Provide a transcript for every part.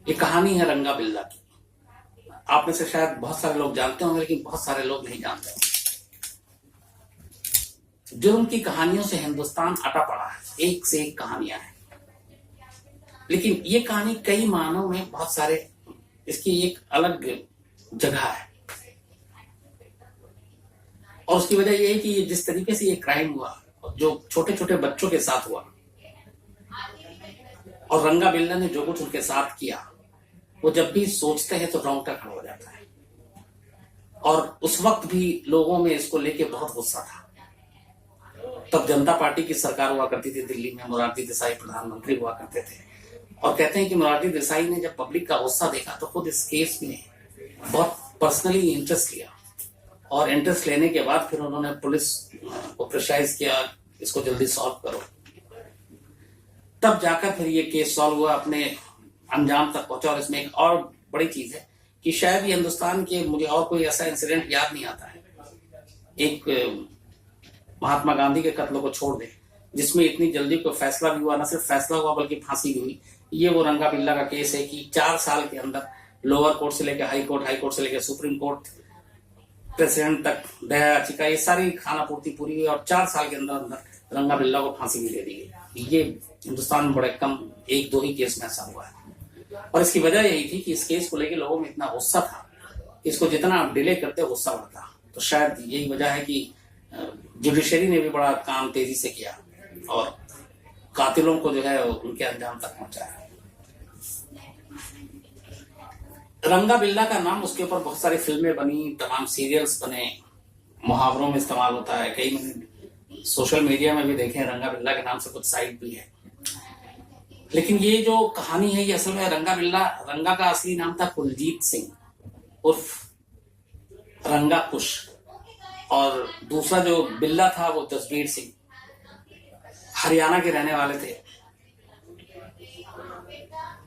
ये कहानी है रंगा बिल्ला की। आप में से शायद बहुत सारे लोग जानते होंगे, लेकिन बहुत सारे लोग नहीं जानते। जुर्म की कहानियों से हिंदुस्तान अटा पड़ा है, एक से एक कहानियां हैं। लेकिन ये कहानी कई मानों में बहुत सारे, इसकी एक अलग जगह है। और उसकी वजह यह है कि जिस तरीके से ये क्राइम हुआ, जो छोटे छोटे बच्चों के साथ हुआ, और रंगा बिल्ला ने जो कुछ उनके साथ किया, वो जब भी सोचते हैं तो रोंगटा खड़ा हो जाता है। और उस वक्त भी लोगों में इसको लेके बहुत गुस्सा था। तब जनता पार्टी की सरकार हुआ करती थी दिल्ली में, मोरारजी देसाई प्रधानमंत्री हुआ करते थे। और कहते हैं कि मोरारजी देसाई ने जब पब्लिक का गुस्सा देखा तो खुद इस केस में बहुत पर्सनली इंटरेस्ट लिया, और इंटरेस्ट लेने के बाद फिर उन्होंने पुलिस को प्रेशराइज किया, इसको जल्दी सॉल्व करो। तब जाकर फिर ये केस सॉल्व हुआ, अपने अंजाम तक पहुंचा। और इसमें एक और बड़ी चीज है कि शायद ये हिंदुस्तान के, मुझे और कोई ऐसा इंसिडेंट याद नहीं आता है, एक महात्मा गांधी के कत्ल को छोड़ दे, जिसमें इतनी जल्दी कोई फैसला भी हुआ, न सिर्फ फैसला हुआ बल्कि फांसी भी हुई। ये वो रंगा बिल्ला का केस है कि 4 साल के अंदर लोअर कोर्ट से लेकर हाई कोर्ट से लेकर सुप्रीम कोर्ट, प्रेसिडेंट तक दया याचिका, ये सारी खाना पूर्ति पूरी हुई, और 4 साल के अंदर अंदर रंगा बिल्ला को फांसी भी दे दी गई। ये हिंदुस्तान में बड़े कम 1-2 ही केस में ऐसा हुआ है। और इसकी वजह यही थी कि इस केस को लेकर लोगों में इतना गुस्सा था, इसको जितना आप डिले करते गुस्सा बढ़ता। तो शायद यही वजह है कि जुडिशरी ने भी बड़ा काम तेजी से किया और कातिलों को जो है उनके अंजाम तक पहुंचाया। रंगा बिल्ला का नाम, उसके ऊपर बहुत सारी फिल्में बनी, तमाम सीरियल्स बने, मुहावरों में इस्तेमाल होता है, कई मैंने सोशल मीडिया में भी देखे रंगा बिल्ला के नाम से कुछ साइट भी है। लेकिन ये जो कहानी है ये असल में रंगा का असली नाम था कुलजीत सिंह उर्फ रंगा कुश, और दूसरा जो बिल्ला था वो जसबीर सिंह, हरियाणा के रहने वाले थे।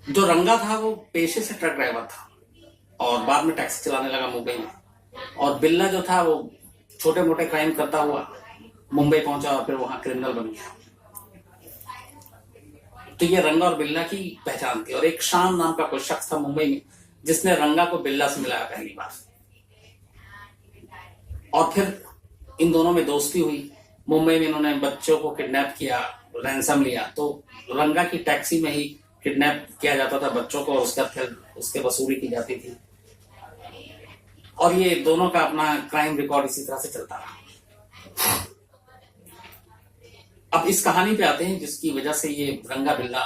जो रंगा था वो पेशे से ट्रक ड्राइवर था और बाद में टैक्सी चलाने लगा मुंबई में, और बिल्ला जो था वो छोटे मोटे क्राइम करता हुआ मुंबई पहुंचा और फिर वहां क्रिमिनल बन गया। तो ये रंगा और बिल्ला की पहचान थी। और एक शाम नाम का कोई शख्स था मुंबई में जिसने रंगा को बिल्ला से मिलाया पहली बार, और फिर इन दोनों में दोस्ती हुई। मुंबई में इन्होंने बच्चों को किडनैप किया, रैंसम लिया, तो रंगा की टैक्सी में ही किडनैप किया जाता था बच्चों को, और उसका फिर उसके वसूली की जाती थी। और ये दोनों का अपना क्राइम रिकॉर्ड इसी तरह से चलता रहा। अब इस कहानी पे आते हैं जिसकी वजह से ये रंगा बिल्ला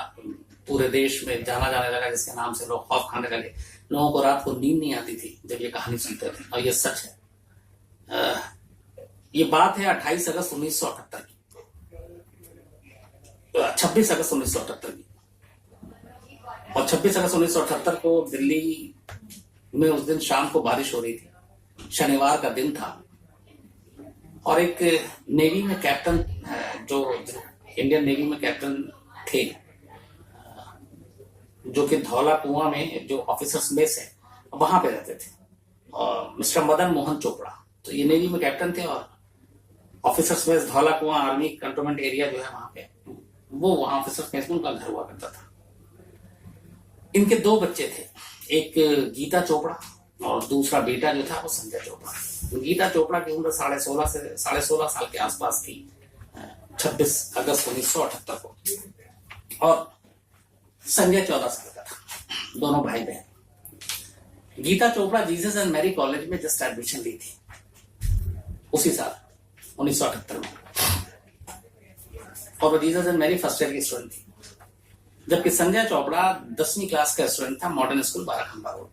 पूरे देश में जाना जाने लगा, जिसके नाम से लोग खौफ खाने लगे। लोगों को रात को नींद नहीं आती थी जब ये कहानी सुनते थे, और ये सच है। ये बात है 28 अगस्त 1978 की, 26 अगस्त 1978 की। और 26 अगस्त 1978 को दिल्ली में उस दिन शाम को बारिश हो रही थी, शनिवार का दिन था, और एक नेवी में कैप्टन, जो इंडियन नेवी में कैप्टन थे, जो कि धौला कुआं में जो ऑफिसर्स मेस है वहां पे रहते थे, और मिस्टर मदन मोहन चोपड़ा, तो ये नेवी में कैप्टन थे। और ऑफिसर्स मेस धौला कुआं आर्मी कंटोनमेंट एरिया जो है वहां पे, वो वहां ऑफिसर्स मेस में उनका घर हुआ करता था। इनके 2 बच्चे थे, एक गीता चोपड़ा और दूसरा बेटा जो था वो संजय चोपड़ा। गीता चोपड़ा की उम्र 16 साल के आसपास थी 26 अगस्त 1978 को, और संजय 14 साल का था। दोनों भाई बहन। Geeta Chopra Jesus and Mary college में जस्ट एडमिशन ली थी उसी साल 1978 में, और वो Jesus and Mary first year की स्टूडेंट थी। जबकि संजय चोपड़ा 10वीं क्लास का स्टूडेंट था, मॉडर्न स्कूल बाराखंबा रोड,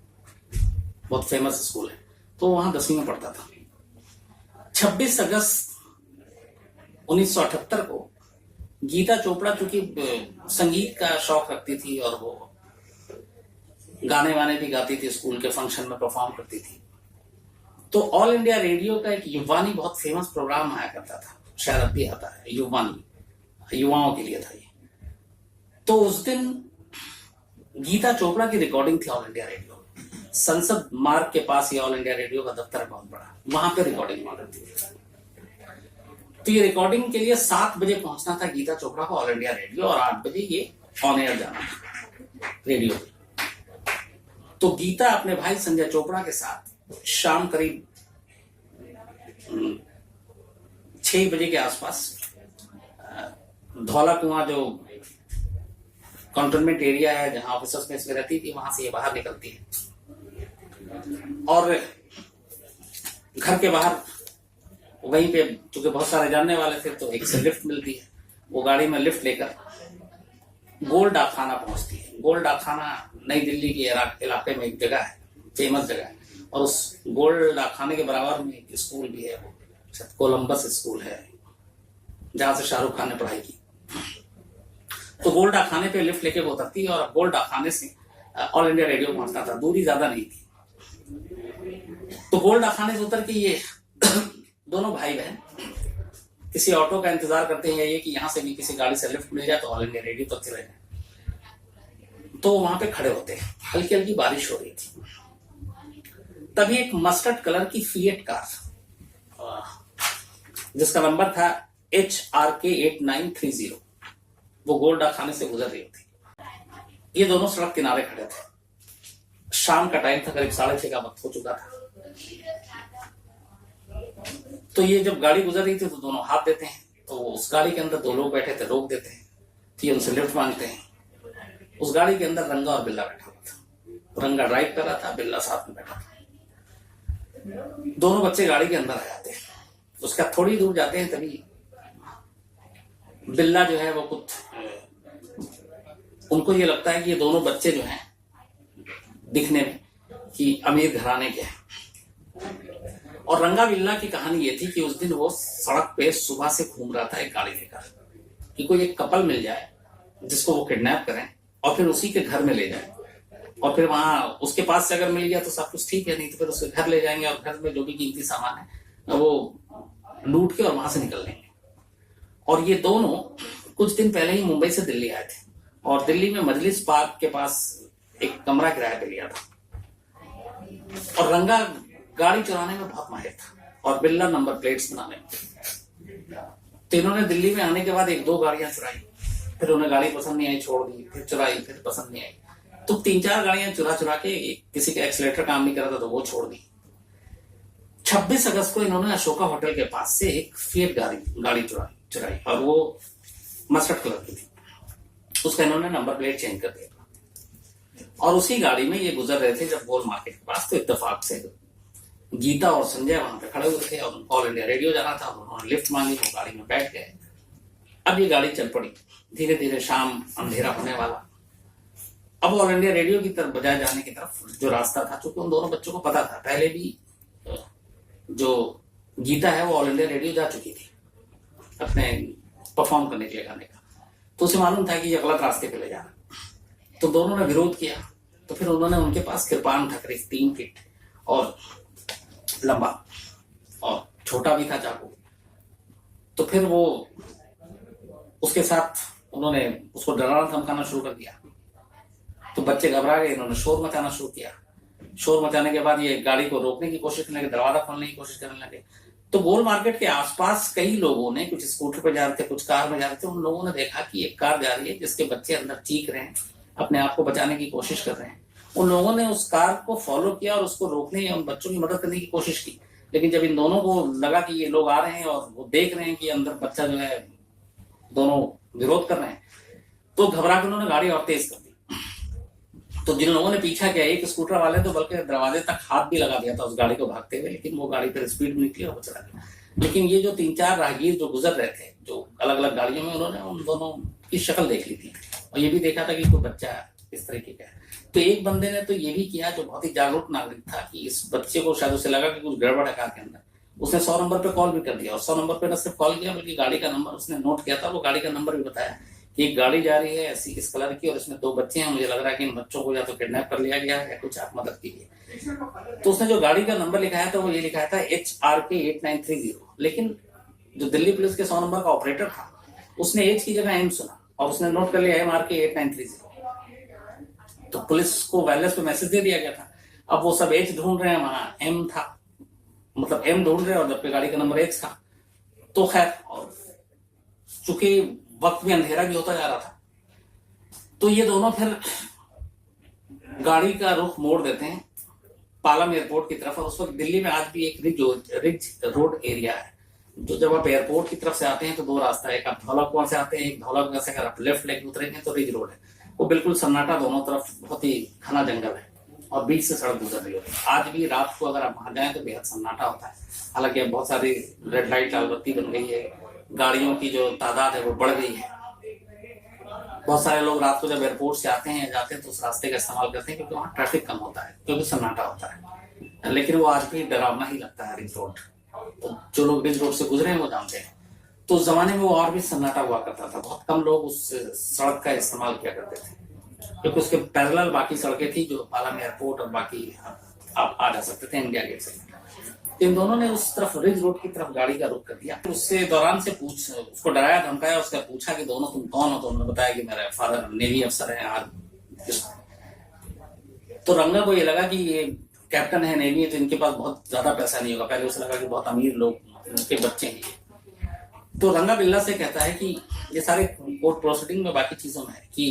बहुत फेमस स्कूल है, तो वहां 10वीं में पढ़ता था। 26 अगस्त 1978 को गीता चोपड़ा चूंकि संगीत का शौक रखती थी और वो गाने वाने भी गाती थी, स्कूल के फंक्शन में परफॉर्म करती थी, तो ऑल इंडिया रेडियो का एक युवानी बहुत फेमस प्रोग्राम आया करता था, शायद अब भी आता है, युवानी, युवाओं के लिए था ये। तो उस दिन गीता चोपड़ा की रिकॉर्डिंग थी ऑल इंडिया रेडियो, संसद मार्ग के पास ये ऑल इंडिया रेडियो का दफ्तर है बहुत बड़ा, वहां पे रिकॉर्डिंग हो रही थी। तो ये रिकॉर्डिंग के लिए 7 बजे पहुंचना था गीता चोपड़ा को ऑल इंडिया रेडियो, और 8 बजे ये ऑन एयर जाना था रेडियो पे। तो गीता अपने भाई संजय चोपड़ा के साथ शाम करीब 6 बजे के आसपास धौला कुआं जो कंटोनमेंट एरिया है जहां ऑफिसर्स में रहती थी, वहां से ये बाहर निकलती है और घर के बाहर वहीं पे चूंकि बहुत सारे जानने वाले थे तो एक से लिफ्ट मिलती है। वो गाड़ी में लिफ्ट लेकर गोल डाकखाना पहुंचती है। गोल डाकखाना नई दिल्ली के इलाके में एक जगह है, फेमस जगह है, और उस गोल डाकखाने के बराबर में एक स्कूल भी है, वो कोलंबस स्कूल है जहां से शाहरुख खान ने पढ़ाई की। तो गोल डाकखाने पे लिफ्ट लेके वो उतरती है और गोल डाकखाने से ऑल इंडिया रेडियो पहुंचता था, दूरी ज्यादा नहीं थी। तो गोल डाकखाने से उतर के ये दोनों भाई बहन किसी ऑटो का इंतजार करते हैं ये कि यहां से भी किसी गाड़ी से लिफ्ट मिल जाए तो ऑल इंडिया रेडियो तक चले जाए। तो वहां पे खड़े होते हैं, हल्की हल्की बारिश हो रही थी। तभी एक मस्टर्ड कलर की फिएट कार जिसका नंबर था HRK 8930 वो गोल डाकखाने से गुजर रही थी। ये दोनों सड़क किनारे खड़े थे। शाम का टाइम था, करीब 6:30 का वक्त हो चुका था। तो ये जब गाड़ी गुजर रही थी तो दोनों हाथ देते हैं। तो उस गाड़ी के अंदर 2 लोग बैठे थे, रोक देते हैं, तो ये उनसे लिफ्ट मांगते हैं। उस गाड़ी के अंदर रंगा और बिल्ला बैठा हुआ था। रंगा ड्राइव कर रहा था, बिल्ला साथ में बैठा था। दोनों बच्चे गाड़ी के अंदर आ जाते हैं। उसका थोड़ी दूर जाते हैं तभी बिल्ला जो है वो कुछ उनको ये लगता है कि ये दोनों बच्चे जो हैं दिखने में कि अमीर घराने के हैं। और रंगा बिल्ला की कहानी ये थी कि उस दिन वो सड़क पे सुबह से घूम रहा था एक गाड़ी लेकर कि कोई एक कपल मिल जाए जिसको वो किडनैप करें और फिर उसी के घर में ले जाए, और फिर वहां उसके पास से अगर मिल गया तो सब कुछ ठीक है, नहीं तो फिर उसके घर ले जाएंगे और घर में जो भी कीमती सामान है वो लूट के और वहां से निकल लेंगे। और ये दोनों कुछ दिन पहले ही मुंबई से दिल्ली आए थे और दिल्ली में मजलिस पार्क के पास एक कमरा किराए पे लिया था। और रंगा गाड़ी चलाने में बहुत माहिर था और बिल्ला नंबर प्लेट्स बनाने में। तो इन्होंने दिल्ली में आने के बाद 1-2 गाड़ियां चुराई, फिर उन्हें गाड़ी पसंद नहीं आई, छोड़ दी, फिर चुराई, फिर पसंद नहीं आई, तो 3-4 गाड़ियां चुरा के किसी का एक्सीलेटर काम नहीं कर रहा था तो वो छोड़ दी। 26 अगस्त को इन्होंने अशोका होटल के पास से एक फिएट गाड़ी चुराई और वो मस्टर्ड कलर की थी। उसका इन्होंने नंबर प्लेट चेंज कर दिया और उसी गाड़ी में ये गुजर रहे थे जब गोल मार्केट के पास। तो इत्तेफाक से गीता और संजय वहां पे खड़े हुए थे और ऑल इंडिया रेडियो जाना था, उन्होंने लिफ्ट मांगी, वो गाड़ी में बैठ गए। अब ये गाड़ी चल पड़ी, धीरे धीरे शाम अंधेरा होने वाला। अब ऑल इंडिया रेडियो की तरफ बजाय जाने की तरफ जो रास्ता था, चूंकि उन दोनों बच्चों को पता था, पहले भी जो गीता है वो ऑल इंडिया रेडियो जा चुकी थी अपने परफॉर्म करने के लिए गाने का, तो उसे मालूम था कि ये गलत रास्ते पे ले जा रहा। तो दोनों ने विरोध किया। तो फिर उन्होंने उनके पास कृपान था करीब 3 फीट और लंबा और छोटा भी था चाकू। तो फिर वो उसके साथ उन्होंने उसको डराना धमकाना शुरू कर दिया। तो बच्चे घबरा गए, इन्होंने शोर मचाना शुरू किया। शोर मचाने के बाद ये गाड़ी को रोकने की कोशिश करने लगे, दरवाजा खोलने की कोशिश करने लगे। तो गोल मार्केट के आसपास कई लोगों ने, कुछ स्कूटर पे जा रहे थे, कुछ कार में जा रहे थे, उन लोगों ने देखा कि एक कार जा रही है जिसके बच्चे अंदर चीख रहे हैं, अपने आप को बचाने की कोशिश कर रहे हैं। उन लोगों ने उस कार को फॉलो किया और उसको रोकने या उन बच्चों की मदद करने की कोशिश की। लेकिन जब इन दोनों को लगा कि ये लोग आ रहे हैं और वो देख रहे हैं कि अंदर बच्चा जो है, दोनों विरोध कर रहे हैं, तो घबरा के उन्होंने गाड़ी और तेज कर दी। तो जिन लोगों ने पीछा किया, एक स्कूटर वाले तो बल्कि दरवाजे तक हाथ भी लगा दिया था उस गाड़ी को भागते हुए, लेकिन वो गाड़ी पर स्पीड में निकली और वो चला गया। लेकिन ये जो 3-4 राहगीर जो गुजर रहे थे, जो अलग अलग गाड़ियों में, उन्होंने उन दोनों की शक्ल देख ली थी और ये भी देखा था कि कोई बच्चा इस तरीके का है। तो एक बंदे ने तो ये भी किया, जो बहुत ही जागरूक नागरिक था, कि इस बच्चे को शायद उसे लगा कि कुछ गड़बड़ है कार के अंदर, उसने 100 नंबर पे कॉल भी कर दिया। और 100 नंबर पे न सिर्फ कॉल किया बल्कि गाड़ी का नंबर उसने नोट किया था। वो गाड़ी का नंबर भी बताया कि एक गाड़ी जा रही है ऐसी इस कलर की और इसमें 2 बच्चे हैं, मुझे लग रहा है कि इन बच्चों को या तो किडनैप कर लिया गया है या कुछ आप मदद कीजिए। तो उसने जो गाड़ी का नंबर लिखाया था वो ये लिखाया था HRK 8930। लेकिन जो दिल्ली पुलिस के 100 नंबर का ऑपरेटर था उसने एच की जगह एम सुना और उसने नोट कर लिया MRK 8930। तो पुलिस को वायरलेस पे मैसेज दे दिया गया था। अब वो सब एच ढूंढ रहे हैं, वहां एम था, मतलब एम ढूंढ रहे हैं और जबकि गाड़ी का नंबर एच था। तो खैर, चूंकि वक्त में अंधेरा भी होता जा रहा था, तो ये दोनों फिर गाड़ी का रुख मोड़ देते हैं पालम एयरपोर्ट की तरफ। और उस वक्त दिल्ली में आज भी एक रिज रोड एरिया है, जो जब आप एयरपोर्ट की तरफ से आते हैं तो दो रास्ता है, एक आप धौला कुआं से आते हैं, एक धौला कुआं से अगर आप लेफ्ट लेके उतरेंगे तो रिज रोड है। वो बिल्कुल सन्नाटा, दोनों तरफ बहुत ही घना जंगल है और बीच से सड़क गुजर रही होती है। आज भी रात को अगर आप वहां जाएं तो बेहद सन्नाटा होता है। हालांकि अब बहुत सारी रेड लाइट लाल बत्ती बन गई है, गाड़ियों की जो तादाद है वो बढ़ गई है। बहुत सारे लोग रात को जब एयरपोर्ट से आते हैं जाते हैं तो उस रास्ते का इस्तेमाल करते हैं, क्योंकि वहाँ ट्रैफिक कम होता है, क्योंकि सन्नाटा होता है। लेकिन वो आज भी डरावना ही लगता है रिज रोड। तो जो लोग रिज रोड से गुजरे हैं वो जानते हैं। तो उस जमाने में वो और भी सन्नाटा हुआ करता था, बहुत कम लोग उस सड़क का इस्तेमाल किया करते थे, क्योंकि उसके पैरेलल बाकी सड़कें थी जो पालम एयरपोर्ट और बाकी आप आ जा सकते थे इंडिया गेट से। इन दोनों ने उस तरफ रिज रोड की तरफ गाड़ी का रुख कर दिया। उससे दौरान से उसको डराया धमकाया, उसका पूछा कि दोनों तुम कौन हो, तो उन्होंने बताया कि मेरा फादर नेवी अफसर है। आज तो रंगा को ये लगा कि ये कैप्टन है नेवी है, तो इनके पास बहुत ज्यादा पैसा नहीं होगा। पहले उसे लगा कि बहुत अमीर लोग उनके बच्चे हैं। तो रंगा बिल्ला से कहता है कि ये सारे कोर्ट प्रोसीडिंग में बाकी चीजों में है कि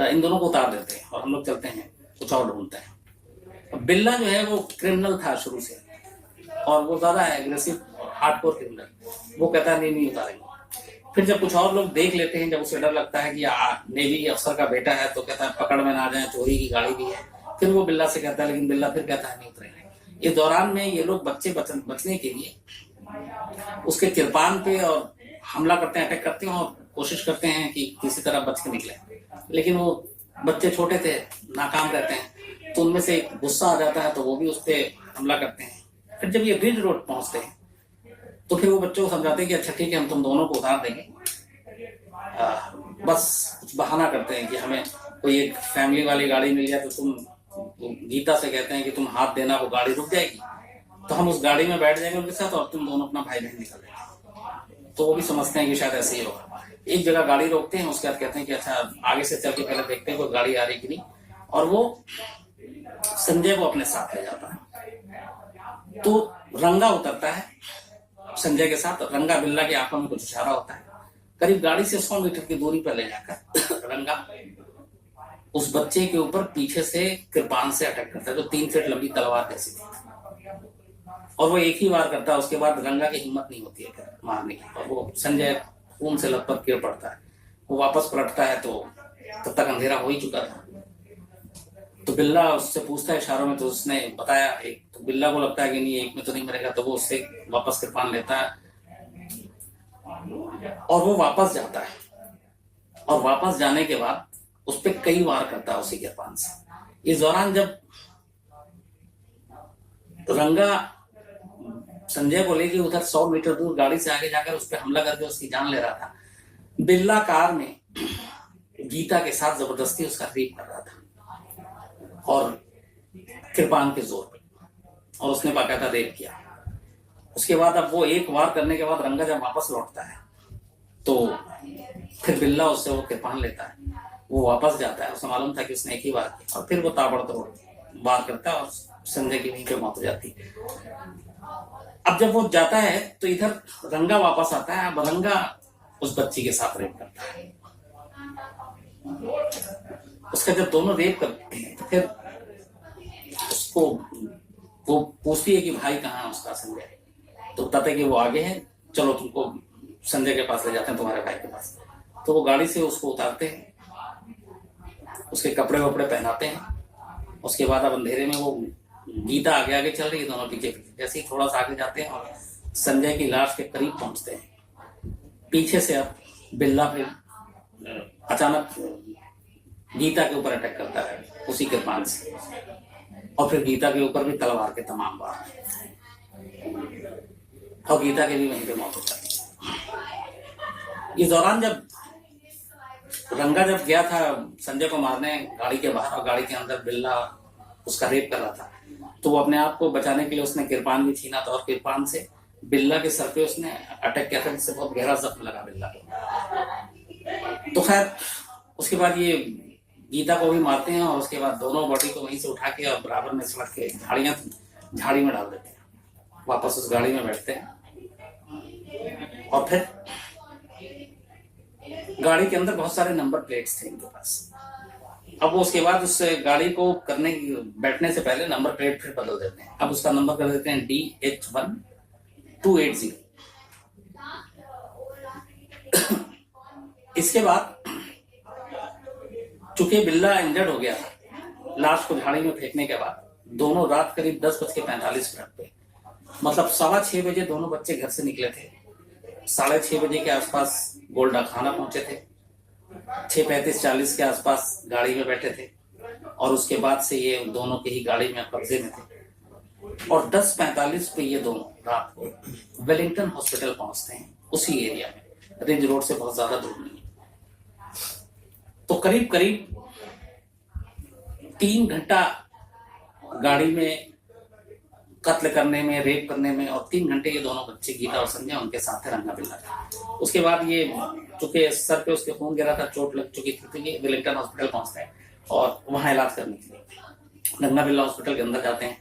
इन दोनों को उतार देते हैं और हम लोग चलते हैं कुछ और ढूंढते हैं। बिल्ला जो है वो क्रिमिनल था शुरू से, और वो ज्यादा एग्रेसिव हार्डकोर क्रिमिनल। वो कहता है नहीं उतारेंगे। फिर जब कुछ और लोग देख लेते हैं, जब उसे डर लगता है कि नेवी अफसर का बेटा है, तो कहता है पकड़ में ना आ जाए, चोरी की गाड़ी भी है। फिर वो बिल्ला से कहता है, लेकिन बिल्ला फिर कहता है नहीं उतरेंगे। इस दौरान में ये लोग बच्चे बचने के लिए उसके किरपान पे और हमला करते हैं, अटैक करते हैं और कोशिश करते हैं कि किसी तरह बच के निकले। लेकिन वो बच्चे छोटे थे, नाकाम रहते हैं, तो उनमें से गुस्सा आ जाता है, तो वो भी उस पर हमला करते हैं। फिर जब ये रिज रोड पहुंचते हैं तो फिर वो बच्चों को समझाते हैं कि अच्छा ठीक है, हम तुम दोनों को उतार देंगे। बस कुछ बहाना करते हैं कि हमें कोई एक फैमिली वाली गाड़ी मिल जाए, तो तुम गीता से कहते हैं कि तुम हाथ देना, वो गाड़ी रुक जाएगी, तो हम उस गाड़ी में बैठ जाएंगे उनके साथ और तुम दोनों अपना भाई बहन निकल जाएंगे। तो वो भी समझते हैं कि शायद ऐसे ही होगा। एक जगह गाड़ी रोकते हैं, उसके बाद कहते हैं कि अच्छा आगे से चल के पहले देखते हैं कोई गाड़ी आ रही कि नहीं, और वो संजय को अपने साथ ले जाता है। तो रंगा उतरता है संजय के साथ। रंगा बिल्ला की आंखों में कुछ इशारा होता है। करीब गाड़ी से 100 मीटर की दूरी पर ले जाकर रंगा उस बच्चे के ऊपर पीछे से कृपान से अटैक करता है, जो 3 फीट लंबी तलवार जैसी थी, और वो एक ही वार करता है। उसके बाद रंगा की हिम्मत नहीं होती है मारने की, और वो संजय खून से लथपथ गिर पड़ता है। वो वापस पलटता है तो तब तक अंधेरा हो ही चुका था। तो बिल्ला उससे पूछता है इशारों में, तो उसने बताया एक। तो बिल्ला को लगता है कि नहीं, एक में तो नहीं मरेगा, तो वो उससे वापस कृपान लेता है और वो वापस जाता है। और वापस जाने के बाद उस पर कई वार करता है उसी कृपान से। इस दौरान जब रंगा संजय को लेके उधर 100 मीटर दूर गाड़ी से आगे जाकर उस पर हमला करके उसकी जान ले रहा था, बिल्ला कार में गीता के साथ जबरदस्ती उसका रेप कर रहा था और कृपान के जोर पे, और उसने बाकायदा रेप किया। उसके बाद अब वो एक वार करने के बाद रंगा जब वापस लौटता है तो फिर बिल्ला उससे वो कृपान लेता है। वो वापस जाता है, उसे मालूम था कि उसने एक ही वार किया, और फिर वो ताबड़तोड़ वार करता है और संजय की वहीं पे मौत हो जाती है। अब जब वो जाता है तो इधर रंगा वापस आता है। अब रंगा उस बच्ची के साथ रेप करता है। उसका जब दोनों रेप करते हैं तो फिर उसको वो पूछती है कि भाई कहाँ है उसका, संजय। तो बताते हैं कि वो आगे है, चलो तुमको संजय के पास ले जाते हैं, तुम्हारे भाई के पास। तो वो गाड़ी से उसको उतारते हैं, उसके कपड़े वपड़े पहनाते हैं। उसके बाद अब अंधेरे में वो गीता आगे आगे चल रही है, दोनों पीछे पीछे। जैसे ही थोड़ा सा आगे जाते हैं और संजय की लाश के करीब पहुंचते हैं, पीछे से अब बिल्ला फिर अचानक गीता के ऊपर अटैक करता है उसी कृपान से, और फिर गीता के ऊपर भी तलवार के तमाम वार, और गीता की भी वहीं पे मौत हो जाती है। इस दौरान जब रंगा जब गया था संजय को मारने गाड़ी के बाहर, और गाड़ी के अंदर बिल्ला उसका रेप कर रहा था, तो वो अपने आप को बचाने के लिए उसने कृपान भी छीना था, और कृपान से बिल्ला के सर पे उसने अटैक किया था, जिससे बहुत गहरा जख्म लगा बिल्ला को। तो खैर उसके बाद ये गीता को भी मारते हैं, और उसके बाद दोनों बॉडी को वहीं से उठा के और बराबर में सड़क के झाड़ी में डाल देते हैं। वापस उस गाड़ी में बैठते हैं, और फिर गाड़ी के अंदर बहुत सारे नंबर प्लेट्स थे इनके पास। अब वो उसके बाद उस गाड़ी को बैठने से पहले नंबर प्लेट फिर बदल देते हैं। अब उसका नंबर कर देते हैं DH1280। इसके बाद चूंकि बिल्ला इंजर्ड हो गया था, लाश को झाड़ी में फेंकने के बाद दोनों रात करीब 10:45 पे, मतलब 6:15 बजे दोनों बच्चे घर से निकले थे। 6:30 बजे के आसपास गोल्डा खाना पहुंचे थे। 6:35-40 के आसपास गाड़ी में बैठे थे और उसके बाद से ये दोनों की ही गाड़ी में कब्जे में थे और 10:45 पे ये दोनों रात को वेलिंगटन हॉस्पिटल पहुंचते हैं, उसी एरिया में, रिज रोड से बहुत ज्यादा दूर नहीं। तो करीब करीब 3 घंटा गाड़ी में कत्ल करने में, रेप करने में, और 3 घंटे ये दोनों बच्चे गीता और संजय उनके साथ रंगा बिल्ला था। उसके बाद ये चूंकि सर पे उसके खून गिरा था, चोट लग चुकी थी, तो ये वेलिंगटन हॉस्पिटल पहुंचते हैं और वहां इलाज करने के लिए रंगा बिल्ला हॉस्पिटल के अंदर जाते हैं।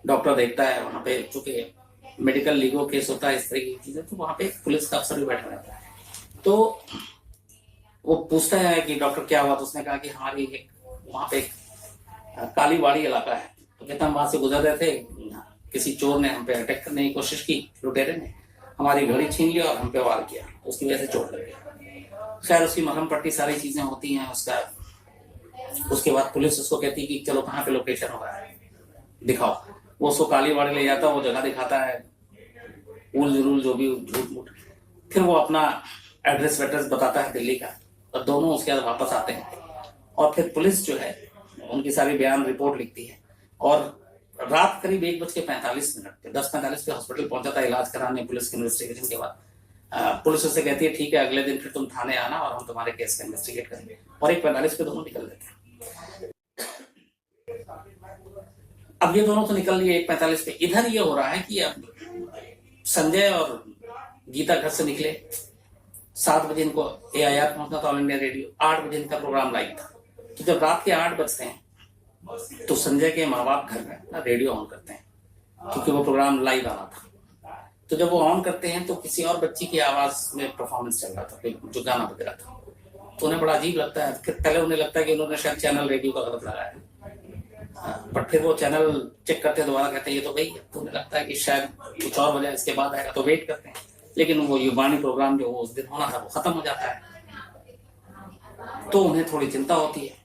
डॉक्टर देखता है वहां पे, चूंकि मेडिकल लीगो केस होता है, इस तरह की चीजें, तो वहां पे पुलिस का अफसर भी बैठा रहता है। तो वो पूछता है कि डॉक्टर क्या हुआ, तो उसने कहा कि हमारी वहां पे कालीबाड़ी इलाका है, तो कहता हम वहां से गुजर रहे थे, किसी चोर ने हम पे अटैक करने की कोशिश की, लुटेरे ने हमारी घड़ी छीन ली और हम पे वार किया, उसकी वजह से चोट लग गया। खैर उसकी मरहम पट्टी सारी चीजें होती हैं उसका। उसके बाद पुलिस उसको कहती है कि चलो कहाँ पे लोकेशन हो रहा है दिखाओ। वो उसको कालीबाड़ी ले जाता है, वो जगह दिखाता है, उल जरूल जो भी झूठ मूठ, फिर वो अपना एड्रेस वेड्रेस बताता है दिल्ली का, और दोनों उसके बाद वापस आते हैं और फिर पुलिस जो है उनकी सारी बयान रिपोर्ट लिखती है। और रात करीब 1:45 पे 10:45 पे हॉस्पिटल पहुंचा था इलाज कराने। पुलिस की इन्वेस्टिगेशन के बाद पुलिस उससे कहती है ठीक है, अगले दिन फिर तुम थाने आना और हम तुम्हारे केस का इन्वेस्टिगेट करेंगे। और 1:45 पे दोनों निकल देते हैं। अब ये दोनों तो निकल लिए 1:45 पे। इधर ये हो रहा है कि अब संजय और गीता घर से निकले, 7 बजे इनको AIR पहुंचना था, ऑल इंडिया रेडियो। 8 बजे इनका प्रोग्राम लाइव था। तो जब रात के 8 बजते हैं तो संजय के माँ बाप घर में ना रेडियो ऑन करते हैं, क्योंकि वो प्रोग्राम लाइव आना था। तो जब वो ऑन करते हैं तो किसी और बच्ची की आवाज में परफॉर्मेंस चल रहा था, जो गाना बज रहा था। तो उन्हें बड़ा अजीब लगता है। फिर पहले उन्हें लगता है कि उन्होंने शायद चैनल रेडियो का गलत लगाया, बट फिर वो चैनल चेक करते हैं, दोबारा कहते हैं ये तो वही है। तो उन्हें लगता है कि शायद कुछ और वजह इसके बाद आएगा, तो वेट करते हैं। लेकिन वो युवानी प्रोग्राम जो उस दिन होना था वो खत्म हो जाता है। तो उन्हें थोड़ी चिंता होती है।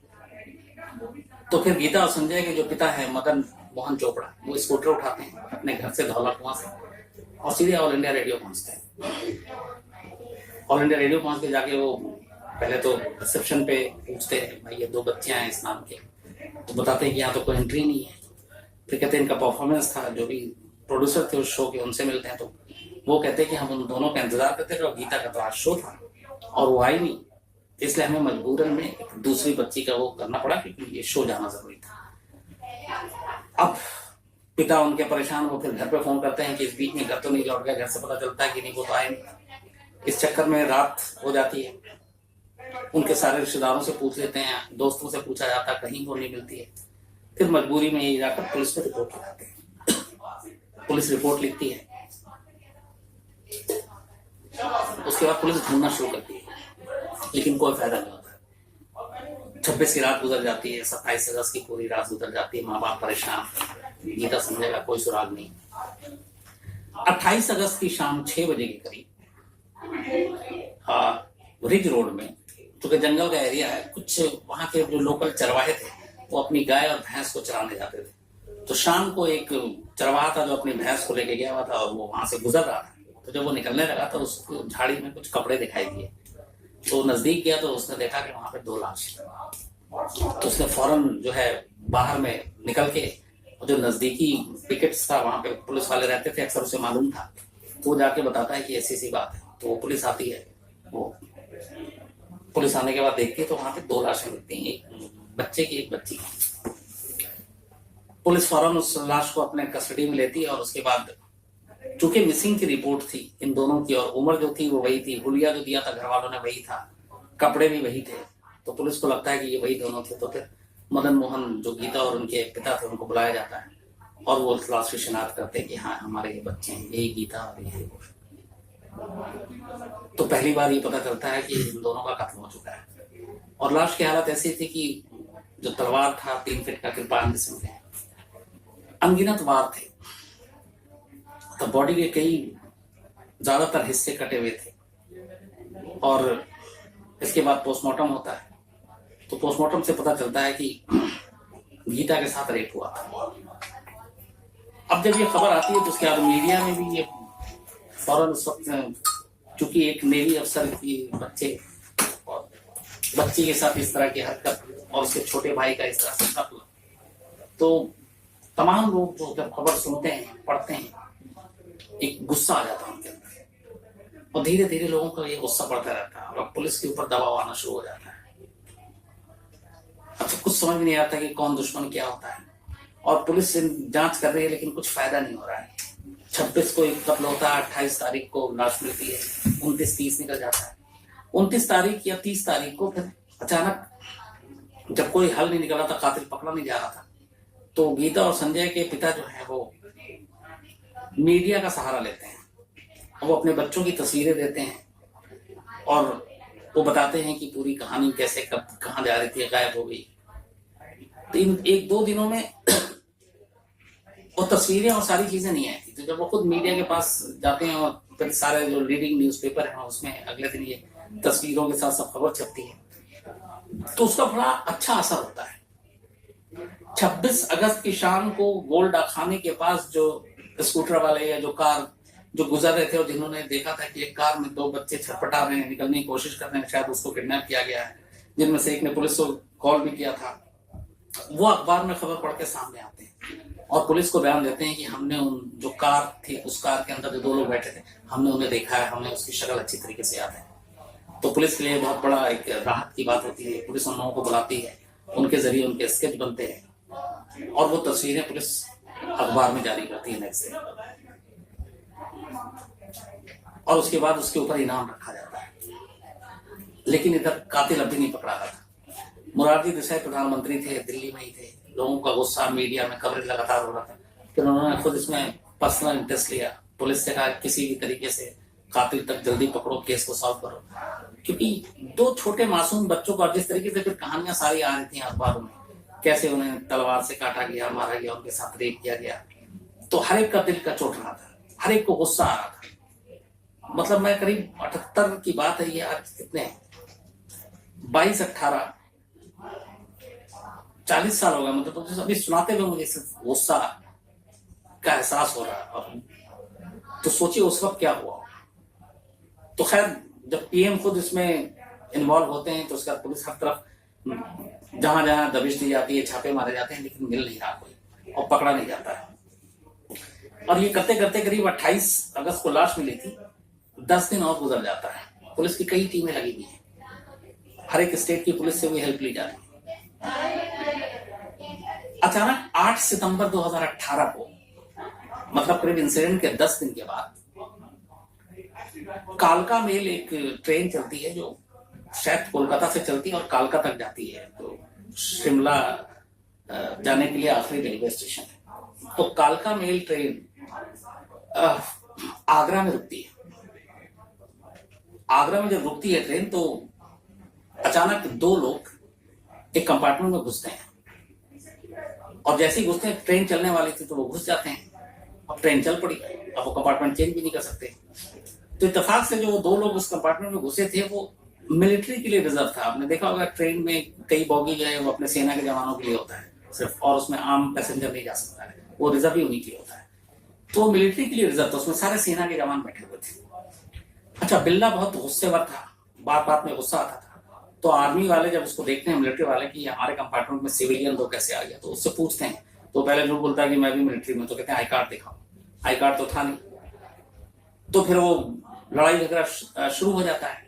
तो फिर गीता और संजय के जो पिता है मदन मोहन चोपड़ा, वो स्कूटर उठाते हैं अपने घर से धौला कुआं से और सीधे ऑल इंडिया रेडियो पहुंचते हैं। ऑल इंडिया रेडियो पहुंच के जाके वो पहले तो रिसेप्शन पे पूछते हैं भाई ये 2 बच्चे हैं इस नाम के, तो बताते हैं कि यहाँ तो कोई एंट्री नहीं है। फिर कहते हैं इनका परफॉर्मेंस था, जो भी प्रोड्यूसर थे उस शो के उनसे मिलते हैं। तो वो कहते हैं कि हम उन दोनों का इंतजार करते थे और गीता का तो आज शो था और वो आई नहीं, इसलिए हमें मजबूरन में एक दूसरी बच्ची का वो करना पड़ा, क्योंकि ये शो जाना जरूरी था। अब पिता उनके परेशान हो फिर घर पे फोन करते हैं कि इस बीच में घर तो नहीं लौट गया। घर से पता चलता है कि नहीं, वो तो आए नहीं। इस चक्कर में रात हो जाती है। उनके सारे रिश्तेदारों से पूछ लेते हैं, दोस्तों से पूछा जाता है, कहीं वो नहीं मिलती है। फिर मजबूरी में यही जाकर पुलिस पे रिपोर्ट लिखाते हैं। पुलिस रिपोर्ट लिखती है, उसके बाद पुलिस ढूंढना शुरू करती है, लेकिन कोई फायदा नहीं होता। 26 की रात गुजर जाती है, 27 अगस्त की पूरी रात गुजर जाती है। माँ बाप परेशान, गीता संजय का कोई सुराग नहीं। 28 अगस्त की शाम 6 बजे के करीब रिज रोड में, क्योंकि जंगल का एरिया है, कुछ वहां के जो लोकल चरवाहे थे वो अपनी गाय और भैंस को चराने जाते थे। तो शाम को एक चरवाहा था जो अपनी भैंस को लेके गया हुआ था और वो वहां से गुजर रहा था। तो जब वो निकलने लगा तो उसको झाड़ी में कुछ कपड़े दिखाई दिए। तो नजदीक गया तो उसने देखा कि वहां पे 2 लाश। तो उसने फौरन जो है बाहर में निकल के, जो नजदीकी पिकेट्स था वहां पे पुलिस वाले रहते थे, अक्सर उसे मालूम था, तो वो जाके बताता है कि ऐसी सी बात है। तो वो पुलिस आती है। वो पुलिस आने के बाद देखती है तो वहां पे 2 लाशें मिलती हैं, एक बच्चे की एक बच्ची की। पुलिस फौरन उस लाश को अपने कस्टडी में लेती है और उसके बाद चूंकि मिसिंग की रिपोर्ट थी इन दोनों की और उम्र जो थी वो वही थी, हुलिया जो दिया था घर वालों ने वही था, कपड़े भी वही थे, तो पुलिस को लगता है कि ये वही दोनों थे। तो फिर मदन मोहन जो गीता और उनके पिता थे उनको बुलाया जाता है और वो लाश की शिनाख्त करते हैं कि हाँ हमारे ये बच्चे हैं, यही गीता और यही वो। तो पहली बार ये पता चलता है कि इन दोनों का कत्ल हो चुका है। और लाश की हालत ऐसी थी कि जो तलवार था 3 फीट का कृपाण जिसे मिले, अनगिनत वार थे। तो बॉडी के कई ज्यादातर हिस्से कटे हुए थे। और इसके बाद पोस्टमार्टम होता है, तो पोस्टमार्टम से पता चलता है कि गीता के साथ रेप हुआ था। अब जब ये खबर आती है तो उसके बाद मीडिया में भी ये फौरन उस वक्त, चूंकि एक नेवी अफसर की बच्चे और बच्ची के साथ इस तरह की हरकत और उसके छोटे भाई का इस तरह से कत्ल, तो तमाम लोग जो जब खबर सुनते हैं, पढ़ते हैं, एक गुस्सा आ जाता है उनके अंदर, और धीरे धीरे लोगों का ये गुस्सा बढ़ता रहता है और पुलिस के ऊपर दबाव आना शुरू हो जाता है। अच्छा, कुछ समझ में नहीं आता कि कौन दुश्मन क्या होता है, और पुलिस जांच कर रही है लेकिन कुछ फायदा नहीं हो रहा है। 26 को एक कत्ल होता है, 28 तारीख को लाश मिलती है, 29-30 निकल जाता है। 29 तारीख या 30 तारीख को फिर अचानक जब कोई हल नहीं निकला था, कातिल पकड़ा नहीं जा रहा था, तो गीता और संजय के पिता जो है वो मीडिया का सहारा लेते हैं। वो अपने बच्चों की तस्वीरें देते हैं और वो बताते हैं कि पूरी कहानी कैसे कब कहाँ जा रही थी, गायब हो गई। तो इन 1-2 दिनों में वो तस्वीरें और सारी चीजें नहीं आई थी। तो जब वो खुद मीडिया के पास जाते हैं और फिर सारे जो लीडिंग न्यूज़पेपर है उसमें अगले दिन ये तस्वीरों के साथ सब खबर छपती है, तो उसका बड़ा अच्छा असर होता है। 26 अगस्त की शाम को गोल डाकखाने के पास जो स्कूटर वाले या जो कार जो गुजर रहे थे और जिन्होंने देखा था कि एक कार में 2 बच्चे छटपटा रहे हैं, निकलने की कोशिश कर रहे हैं, शायद उसको किडनैप किया गया है, जिनमें से एक ने पुलिस को कॉल भी किया था, वो अखबार में खबर पढ़ के सामने आते हैं और पुलिस को बयान देते हैं कि हमने उन जो कार थी, उस कार के अंदर जो 2 लोग बैठे थे, हमने उन्हें देखा है, हमें उसकी शक्ल अच्छी तरीके से याद है। तो पुलिस के लिए बहुत बड़ा एक राहत की बात होती है। पुलिस उन लोगों को बुलाती है, उनके जरिए उनके स्केच बनते हैं और वो तस्वीरें पुलिस अखबार में जारी करती है नेक्स्ट डे, और उसके बाद उसके ऊपर इनाम रखा जाता है। लेकिन इधर कातिल अभी नहीं पकड़ा था। मोरारजी देसाई प्रधानमंत्री थे, दिल्ली में ही थे, लोगों का गुस्सा, मीडिया में कवरेज लगातार हो रहा था। फिर उन्होंने खुद इसमें पर्सनल इंटरेस्ट लिया। पुलिस से कहा किसी भी तरीके से कातिल तक जल्दी पकड़ो, केस को सॉल्व करो, क्योंकि 2 छोटे मासूम बच्चों को जिस तरीके से फिर कहानियां सारी आ रही थी अखबारों में, कैसे उन्हें तलवार से काटा गया, मारा गया, उनके साथ रेप किया गया, तो हर एक का दिल का चोट रहा था, हर एक को गुस्सा आ रहा था। मतलब मैं करीब 78 की बात है ये, आज कितने 22, 18, 40 साल हो गए, मतलब तो अभी सुनाते हुए मुझे सिर्फ गुस्सा का एहसास हो रहा है। और तो सोचिए उस वक्त क्या हुआ। तो खैर जब पीएम खुद इसमें इन्वॉल्व होते हैं तो उसके बाद पुलिस हर तरफ जहां जहां दबिश दी जाती है, छापे मारे जाते हैं, लेकिन मिल नहीं रहा कोई और पकड़ा नहीं जाता है। और ये करते करते करीब 28 अगस्त को लाश मिली थी, 10 दिन और गुजर जाता है। पुलिस की कई टीमें लगी हुई हैं, हर एक स्टेट की पुलिस से भी हेल्प ली जा रही है। अचानक 8 सितंबर 2018 को, मतलब करीब इंसिडेंट के 10 दिन के बाद, कालका मेल एक ट्रेन चलती है जो शायद कोलकाता से चलती है और कालका तक जाती है, तो शिमला जाने के लिए आखिरी रेलवे स्टेशन है। तो कालका मेल ट्रेन आगरा में रुकती है। आगरा में जब रुकती है ट्रेन तो अचानक 2 लोग एक कंपार्टमेंट में घुसते हैं, और जैसे ही घुसते हैं, ट्रेन चलने वाली थी तो वो घुस जाते हैं। अब ट्रेन चल पड़ी, अब वो कंपार्टमेंट चेंज भी नहीं कर सकते। तो इत्तेफाक से जो 2 लोग उस कंपार्टमेंट में घुसे थे वो मिलिट्री के लिए रिजर्व था। आपने देखा होगा ट्रेन में कई बोगी जो है वो अपने सेना के जवानों के लिए होता है सिर्फ, और उसमें आम पैसेंजर नहीं जा सकता है, वो रिजर्व ही उन्हीं के लिए होता है। तो मिलिट्री के लिए रिजर्व था, उसमें सारे सेना के जवान बैठे हुए थे। अच्छा, बिल्ला बहुत गुस्सेवर था, बात बात में गुस्सा आता था। तो आर्मी वाले जब उसको देखते हैं, मिलिट्री वाले, कि हमारे कंपार्टमेंट में सिविलियन 2 कैसे आ गया, तो उससे पूछते हैं। तो पहले झूठ बोलता है कि मैं भी मिलिट्री में, तो कहते हैं आई कार्ड दिखाओ। आई कार्ड तो था नहीं। तो फिर वो लड़ाई झगड़ा शुरू हो जाता है,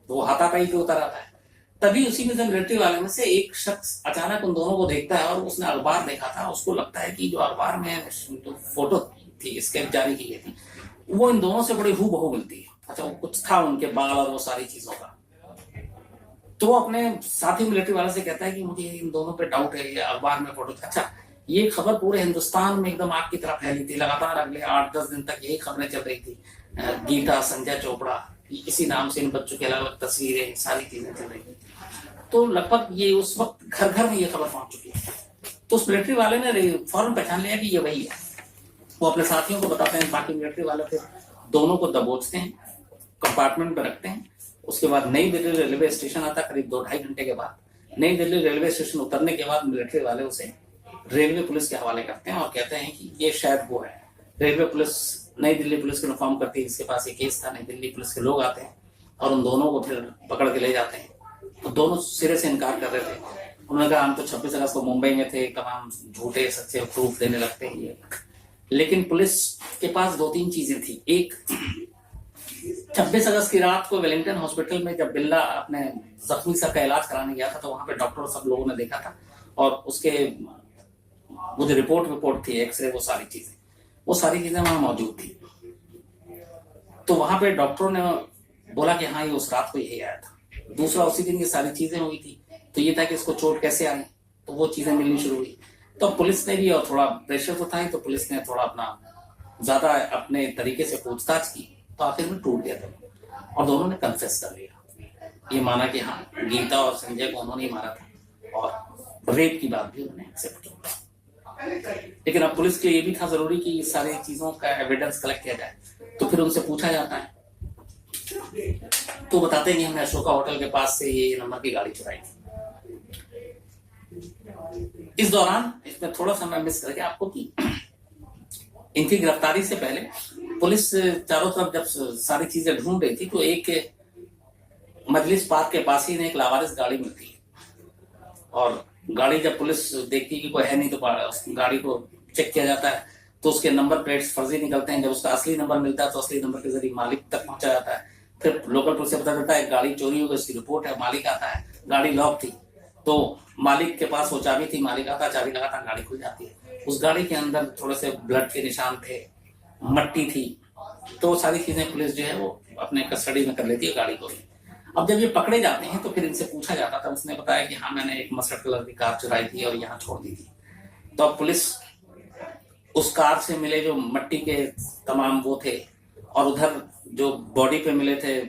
तो वो हाथापाई पे उतर आता है। तभी उसी में से मिलिट्री वाले में से एक शख्स अचानक उन दोनों को देखता है, और उसने अखबार देखा था, उसको लगता है कि जो अखबार में तो फोटो थी, स्केच जारी की गई थी, वो इन दोनों से बड़ी हूबहू मिलती है। अच्छा, वो कुछ था उनके बाल और वो सारी चीजों का। तो वो अपने साथी मिलिट्री वाले से कहता है कि मुझे इन दोनों पे डाउट है, ये अखबार में फोटो। अच्छा, ये खबर पूरे हिंदुस्तान में एकदम आग की तरह फैली थी। लगातार अगले 8-10 दिन तक यही खबरें चल रही थी। गीता, संजय चोपड़ा, इसी नाम से इन बच्चों की अलग अलग तस्वीरें, सारी चीजें चल रही थी। तो लगभग ये उस वक्त घर घर में ये खबर पहुंच चुकी है। तो उस मिलिट्री वाले ने फौरन पहचान लिया कि ये वही है। वो अपने साथियों को बताते हैं, बाकी मिलिट्री वाले फिर दोनों को दबोचते हैं, कंपार्टमेंट में रखते हैं। उसके बाद नई दिल्ली रेलवे स्टेशन आता, करीब 2-2.5 घंटे के बाद नई दिल्ली रेलवे स्टेशन उतरने के बाद मिलिट्री वाले उसे रेलवे पुलिस के हवाले करते हैं और कहते हैं कि ये शायद वो है। रेलवे पुलिस, नई दिल्ली पुलिस को इन्फॉर्म करती है इसके पास ये केस था। नई दिल्ली पुलिस के लोग आते हैं और उन दोनों को फिर पकड़ के ले जाते हैं। तो दोनों सिरे से इनकार कर रहे थे। उन्होंने कहा हम तो 26 अगस्त को मुंबई में थे, तमाम झूठे सच्चे प्रूफ देने लगते हैं ये। लेकिन पुलिस के पास 2-3 चीजें थी। एक, 26 अगस्त की रात को वेलिंगटन हॉस्पिटल में जब बिल्ला अपने जख्मी सर का इलाज कराने गया था तो वहां पे डॉक्टर सब लोगों ने देखा था और उसके वो जो रिपोर्ट थी, एक्सरे, वो सारी चीजें वहां मौजूद थी। तो वहां पे डॉक्टरों ने बोला कि हाँ ये उस रात को यही आया था। दूसरा, उसी दिन ये सारी चीजें हुई थी, तो ये था कि इसको चोट कैसे आई, तो वो चीजें मिलनी शुरू हुई। तो पुलिस ने भी, और थोड़ा प्रेशर तो था ही, तो पुलिस ने थोड़ा अपना ज्यादा अपने तरीके से पूछताछ की, तो आखिर में टूट गया था और दोनों ने कन्फेस कर लिया। ये माना कि हाँ गीता और संजय को उन्होंने ही मारा था और रेप की बात भी उन्होंने एक्सेप्ट की। लेकिन अब पुलिस के लिए ये भी था जरूरी कि इस सारी चीजों का एविडेंस कलेक्ट किया जाए। तो फिर उनसे पूछा जाता है, तो बताते हैं कि हमने अशोका होटल के पास से ये नंबर की गाड़ी चुराई थी। इस दौरान इसमें थोड़ा सा मैं मिस करके आपको कि इनकी गिरफ्तारी से पहले पुलिस चारों तरफ जब सारी चीजें ढूंढ रही थी तो एक मजलिस पार्क के पास ही एक लावारिस गाड़ी मिलती है और गाड़ी जब पुलिस देखती कि कोई है नहीं तो उस गाड़ी को चेक किया जाता है तो उसके नंबर प्लेट्स फर्जी निकलते हैं। जब उसका असली नंबर मिलता है तो असली नंबर के जरिए मालिक तक पहुंचा जाता है। फिर लोकल पुलिस से पता चलता है गाड़ी चोरी हो गई, उसकी रिपोर्ट है, मालिक आता है, गाड़ी लॉक थी, तो मालिक के पास वो चाबी थी, मालिक आता, चाबी लगाता, गाड़ी खुल जाती है। उस गाड़ी के अंदर थोड़े से ब्लड के निशान थे, मट्टी थी, तो सारी चीजें पुलिस जो है वो अपने कस्टडी में कर लेती है गाड़ी को भी। अब जब ये पकड़े जाते हैं तो फिर इनसे पूछा जाता था, उसने बताया कि हाँ मैंने एक मस्टर्ड कलर की कार चुराई थी और यहाँ छोड़ दी थी। तो अब पुलिस उस कार से मिले जो मट्टी के तमाम वो थे और उधर जो बॉडी पे मिले थे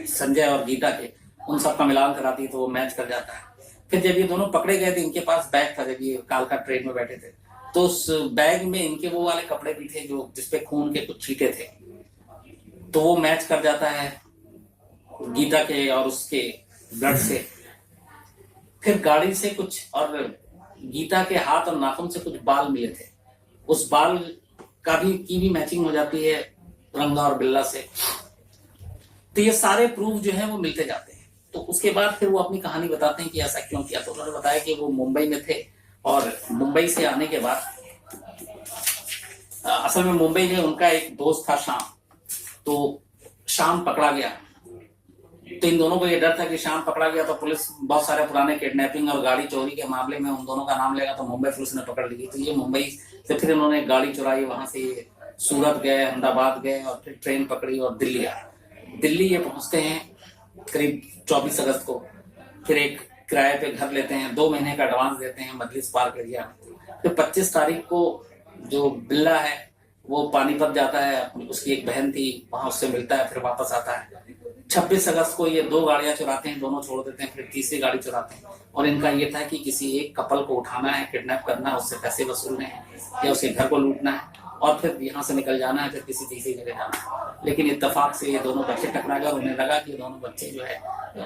संजय और गीता के, उन सब का मिलान कराती तो वो मैच कर जाता है। फिर जब ये दोनों पकड़े गए थे, इनके पास बैग था, जब ये कालका ट्रेन में बैठे थे तो उस बैग में इनके वो वाले कपड़े भी थे जो जिसपे खून के कुछ छींटे थे, तो वो मैच कर जाता है गीता के और उसके ब्लड से। फिर गाड़ी से कुछ और गीता के हाथ और नाखून से कुछ बाल मिले थे, उस बाल की भी मैचिंग हो जाती है रंगा और बिल्ला से। तो ये सारे प्रूफ जो है वो मिलते जाते हैं। तो उसके बाद फिर वो अपनी कहानी बताते हैं कि ऐसा क्यों किया। तो उन्होंने बताया कि वो मुंबई में थे और मुंबई से आने के बाद असल में मुंबई में उनका एक दोस्त था श्याम, तो श्याम पकड़ा गया। तो इन दोनों को ये डर था कि श्याम पकड़ा गया तो पुलिस बहुत सारे पुराने किडनैपिंग और गाड़ी चोरी के मामले में उन दोनों का नाम लेगा, तो मुंबई पुलिस ने पकड़ ली। तो ये मुंबई से फिर इन्होंने गाड़ी चुराई, वहां से सूरत गए, अहमदाबाद गए और फिर ट्रेन पकड़ी और दिल्ली आए। दिल्ली ये पहुंचते हैं करीब 24 अगस्त को। फिर एक किराए पे घर लेते हैं, 2 महीने का एडवांस देते हैं मजलिस पार्क एरिया में। फिर 25 तारीख को जो बिल्ला है वो पानीपत जाता है, उसकी एक बहन थी वहां उससे मिलता है, फिर वापस आता है। 26 अगस्त को ये 2 गाड़ियां चुराते हैं, दोनों छोड़ देते हैं, फिर तीसरी गाड़ी चुराते हैं और इनका ये था कि किसी एक कपल को उठाना है, किडनैप करना है, उससे पैसे वसूलने हैं या उसके घर को लूटना है और फिर यहाँ से निकल जाना है, फिर किसी तीसरी जगह जाना है। लेकिन इत्तेफाक से ये दोनों बच्चे टकरा गए और उन्हें लगा कि ये दोनों बच्चे जो है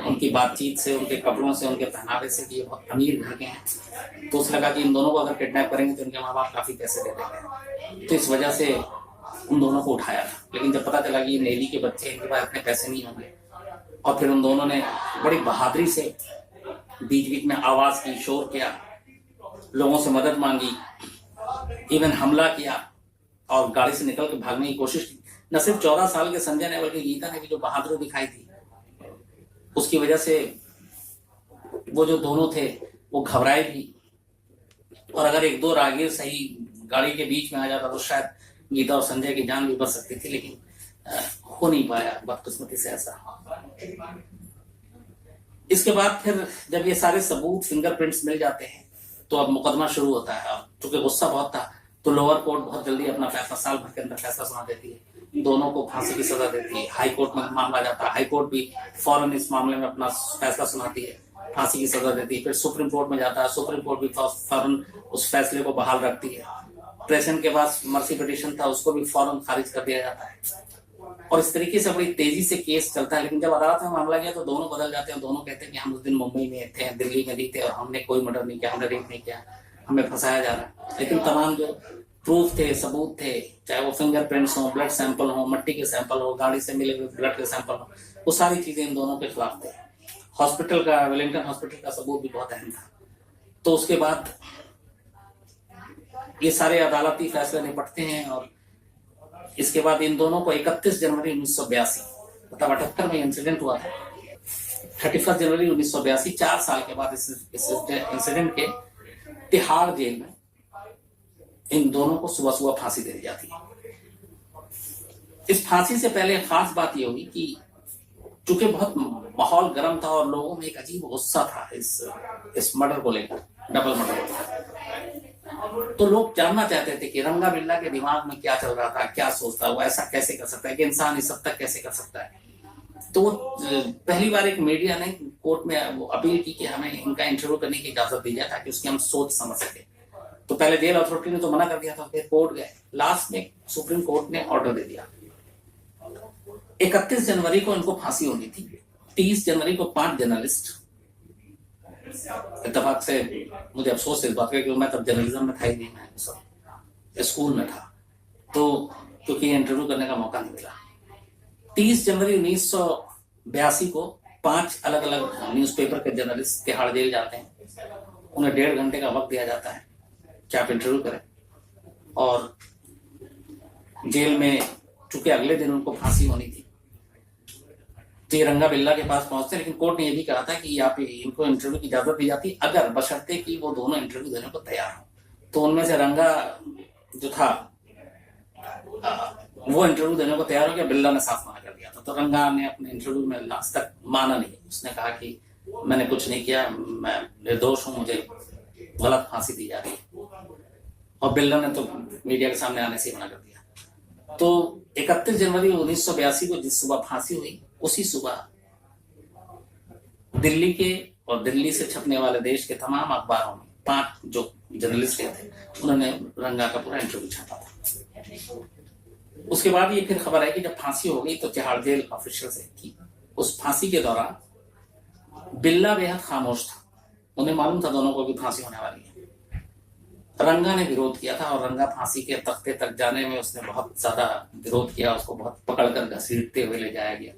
उनकी बातचीत से, उनके कपड़ों से, उनके पहनावे से कि ये बहुत अमीर घर के हैं। तो उसे लगा कि इन दोनों को अगर किडनैप करेंगे तो इनके माँ बाप काफी पैसे दे देंगे, तो इस वजह से उन दोनों को उठाया था। लेकिन जब पता चला कि ये नेवी के बच्चे, इनके पास इतने पैसे नहीं होंगे, और फिर उन दोनों ने बड़ी बहादुरी से बीच बीच में आवाज की, शोर किया, लोगों से मदद मांगी, इवन हमला किया और गाड़ी से निकल के भागने की कोशिश की। न सिर्फ 14 साल के संजय ने बल्कि गीता ने भी जो बहादुरी दिखाई थी उसकी वजह से वो जो दोनों थे वो घबराए भी, और अगर 1-2 राहगीर सही गाड़ी के बीच में आ जाता तो शायद गीता और संजय की जान भी बच सकती थी, लेकिन हो नहीं पाया बदकिस्मती से ऐसा। इसके बाद फिर जब ये सारे सबूत, फिंगरप्रिंट्स मिल जाते हैं तो अब मुकदमा शुरू होता है। और चूंकि गुस्सा बहुत था तो लोअर कोर्ट बहुत जल्दी अपना फैसला, साल भर के अंदर फैसला सुना देती है दोनों को फांसी की सजा देती है। हाई कोर्ट में मामला जाता है, हाई कोर्ट भी फौरन इस मामले में अपना फैसला सुनाती है, फांसी की सजा देती है। फिर सुप्रीम कोर्ट में जाता है, सुप्रीम कोर्ट भी फौरन उस फैसले को बहाल रखती है। प्रेसिडेंट के पास मर्सी पिटीशन था, उसको भी फौरन खारिज कर दिया जाता है। और इस तरीके से बड़ी तेजी से केस चलता है। लेकिन जब अदालत में मामला गया तो दोनों बदल जाते हैं, दोनों कहते हैं कि हम उस दिन मुंबई में थे, दिल्ली में नहीं थे, और हमने कोई मर्डर नहीं किया, हमने रेप नहीं किया, हमें फंसाया जा रहा है। लेकिन तमाम जो प्रूफ थे, सबूत थे, चाहे वो फिंगरप्रिंट्स हो, ब्लड सैंपल हो, मिट्टी के सैंपल हो, गाड़ी से मिले हुए ब्लड के सैंपल हो, वो सारी चीजें इन दोनों के खिलाफ थे। हॉस्पिटल का, वेलिंगटन हॉस्पिटल का सबूत भी बहुत अहम था। तो उसके बाद ये सारे अदालती फैसले निपटते हैं और इसके बाद इन दोनों को 31 जनवरी 1982, मतलब 78 में इंसिडेंट हुआ था, 31 जनवरी 1982, 4 साल के बाद इस इंसिडेंट के तिहाड़ जेल में इन दोनों को सुबह सुबह फांसी दे दी जाती है। इस फांसी से पहले खास बात यह हुई कि चूंकि बहुत माहौल गर्म था और लोगों में एक अजीब गुस्सा था इस मर्डर को लेकर, डबल मर्डर को। तो लोग जानना चाहते थे कि रंगा बिल्ला के दिमाग में क्या चल रहा था, क्या सोचता है, वो ऐसा कैसे कर सकता है, कि इंसान इस हद तक कैसे कर सकता है। तो पहली बार एक मीडिया ने कोर्ट में वो अपील की कि हमें इनका इंटरव्यू करने की इजाजत दी जाए ताकि उसकी हम सोच समझ सके। तो पहले जेल अथॉरिटी ने तो मना कर दिया था, फिर कोर्ट गए, लास्ट में सुप्रीम कोर्ट ने ऑर्डर दे दिया। 31 जनवरी को इनको फांसी होनी थी। 30 जनवरी को 5 जर्नलिस्ट, इत्तेफाक से मुझे अफसोस इस बात का कि मैं तब जर्नलिज्म में था ही नहीं, मैं सब स्कूल में था, तो क्योंकि इंटरव्यू करने का मौका नहीं मिला। 30 जनवरी 1982 को 5 अलग अलग न्यूज़पेपर के जर्नलिस्ट तिहाड़ जेल जाते हैं। उन्हें 1.5 घंटे का वक्त दिया जाता है कि आप इंटरव्यू करें। और जेल में चूंकि अगले दिन उनको फांसी होनी थी, तो ये रंगा बिल्ला के पास पहुंचते, लेकिन कोर्ट ने यह भी कहा था कि आप इनको इंटरव्यू की इजाजत दी जाती अगर बशर्ते कि वो दोनों इंटरव्यू देने को तैयार हो। तो उनमें से रंगा जो था वो इंटरव्यू देने को तैयार हो गया, बिल्ला ने साफ मना कर दिया था। तो रंगा ने अपने इंटरव्यू में लास्ट तक माना नहीं, उसने कहा कि मैंने कुछ नहीं किया, मैं निर्दोष हूं, मुझे गलत फांसी दी जा रही है। और बिल्ला ने तो मीडिया के सामने आने से मना कर दिया। तो 31 जनवरी 1982 को जिस सुबह फांसी हुई, उसी सुबह दिल्ली के और दिल्ली से छपने वाले देश के तमाम अखबारों में 5 जो जर्नलिस्ट थे उन्होंने रंगा का पूरा इंटरव्यू छापा था। उसके बाद ये फिर खबर आई कि जब फांसी हो गई तो तिहाड़ जेल ऑफिशियल से कि उस फांसी के दौरान बिल्ला बेहद खामोश था, उन्हें मालूम था दोनों को भी फांसी होने वाली है। रंगा ने विरोध किया था और रंगा फांसी के तख्ते तक जाने में उसने बहुत ज्यादा विरोध किया, उसको बहुत पकड़कर घसीटते हुए ले जाया गया,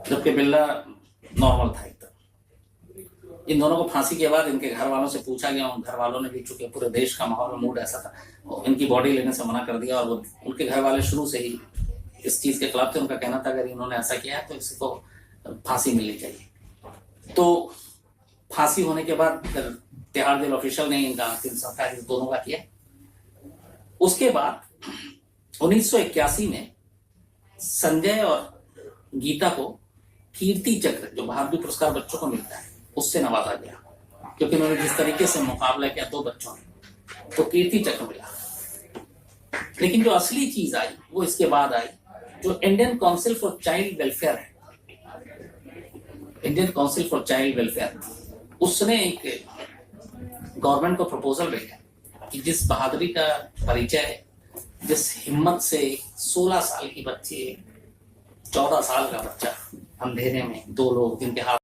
जबकि बिल्ला नॉर्मल था एकदम। इन दोनों को फांसी के बाद इनके घर वालों से पूछा गया, उन घर वालों ने भी, चूंकि पूरे देश का माहौल में मूड ऐसा था, इनकी बॉडी लेने से मना कर दिया। और वो उनके घर वाले शुरू से ही इस चीज के खिलाफ थे। उनका कहना था अगर इन्होंने ऐसा किया है तो इसको फांसी मिलनी चाहिए। तो फांसी होने के बाद फिर तिहाड़ जेल ऑफिशियल ने इनका अंतिम संस्कार दोनों का किया। उसके बाद 1981 में संजय और गीता को कीर्ति चक्र, जो बहादुरी पुरस्कार बच्चों को मिलता है, उससे नवाजा गया, क्योंकि उन्होंने जिस तरीके से मुकाबला किया 2 बच्चों ने, तो कीर्ति चक्र मिला। लेकिन जो असली चीज आई वो इसके बाद आई, जो Indian council for child welfare है, Indian council for child welfare, उसने एक गवर्नमेंट को प्रपोजल भेजा कि जिस बहादुरी का परिचय, जिस हिम्मत से 16 साल की बच्ची, 14 साल का बच्चा अंधेरे में 2 लोग जिनके हाथ